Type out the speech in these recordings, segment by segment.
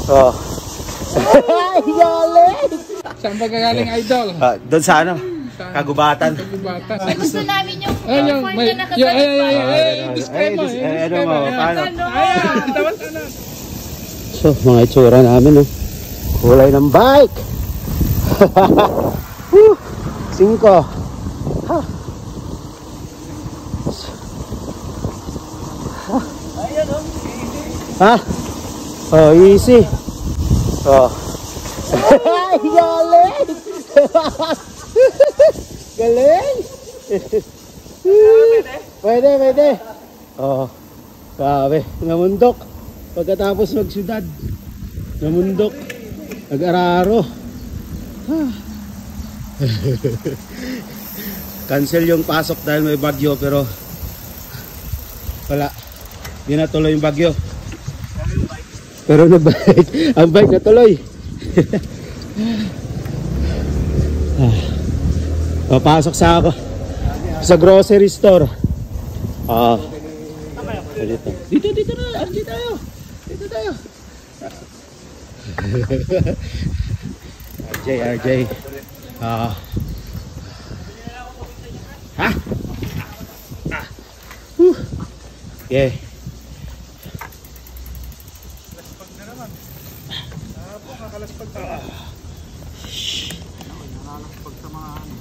Oh. Ay, galing! Saan ba gagaling, idol? Doon sa ano? Kagubatan. Gusto namin yung yung display mo. Ano mo? Paano? Ayan, So, mga itsura namin, oh. Kulay ng bike. 5. Ha? Oh, easy. Oh. Ay, galing! Galing! Pwede. Oh. Grabe, namundok. Pagkatapos magsudad, namundok. Nag-araro. Cancel yung pasok dahil may bagyo, pero wala. Hindi natuloy yung bagyo. Pero nagbike. Ang bike natuloy. Papasok sa ako sa grocery store. Dito na. Dito tayo. RJ. Yeah. Nakakalaspag tayo. Nakakalaspag sa mga ano.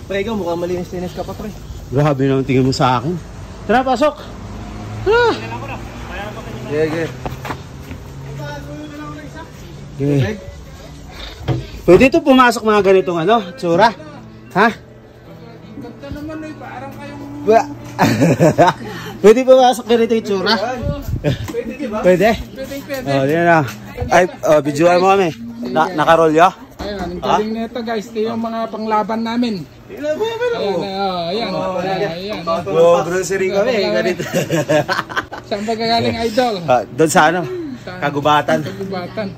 Pre, ikaw mukhang malinis-linis ka pa, pre. Grabe naman tingin mo sa akin. Tara, pasok! Tara! Sige. Pwede ito pumasok mga ganitong ano, tsura? Ha? Ganda naman eh, parang kayong... Pwede pumasok ganito yung tsura? Pwede, diba? Pwede? Pwede. Oh, diyan na. Ay, videoan mo kami. Nakarol ya? Ayun, ang galing nito guys. Ito yung mga panglaban namin. Ayan. Grocery kami, ganito. Saan ba gagaling, idol? Doon sa ano? Kagubatan.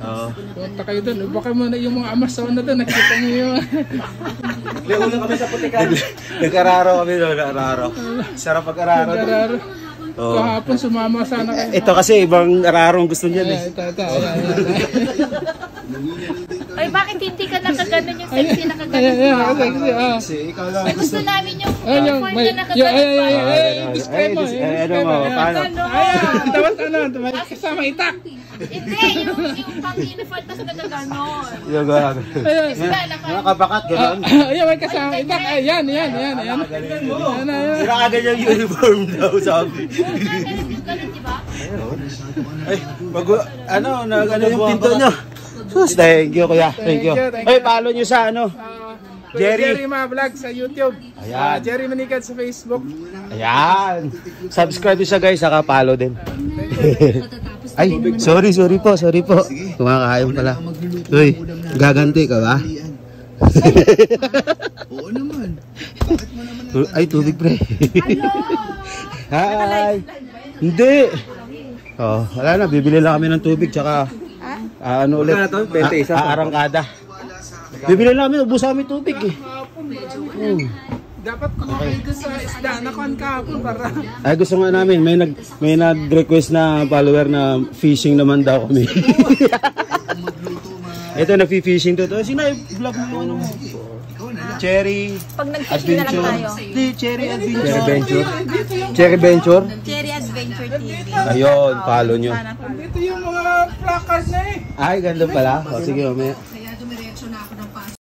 Oo. Punta kayo doon. Baka mo na yung mga Amazon na doon. Nakita nyo yung... Leuna kami sa putikan. Nag-araro kami doon. Sarap pag-araro. Kahapon sumama sana kayo. Ito kasi ibang ararong gusto niyan eh. Ay, bakit hindi ka nakaganon yung sexy nakaganon? Sexy. Gusto namin yung display mo. Ano mo? Paano? Tapos kasama itak. Hindi, yung pang-uniform tapos nagaganon. Yung gano'n. Nakabakat, gano'n. Ayan, may kasama itak. Ayan. Sira ka ganyan yung uniform daw, sabi. Ganun, diba? Ay, ano yung pinto nyo? Sus, thank you kuya, thank you. Ay, follow nyo sa ano? Jerry Vlog sa YouTube. Ayan. Jerry Manikad sa Facebook. Ayan. Subscribe siya guys, saka follow din. Ay, sorry po. Kumakain pala. Uy, gaganti ka ba? Oo naman. Bakit mo naman? Ay, tubig pre. Hi. Hindi. Oh, wala na, bibili lang kami ng tubig tsaka ano ulit? Arangkada. Bibili namin, ubos kami tubig eh. Dapat kumakain doon sa isda na kuhan kahapon para... Ay, gusto nga namin, may nag-request na follower na fishing naman daw kami. Ito, nag-fishing to. Sino i-vlog mo yung ano mo? Cherry Pag nag-fishing na lang tayo. Hindi, Cherry Adventure. Cherry Venture? Cherry Adventure TV. Ayun, follow nyo. Dito yung mga placard na eh. Ay, ganda pala. O, sige, mamaya.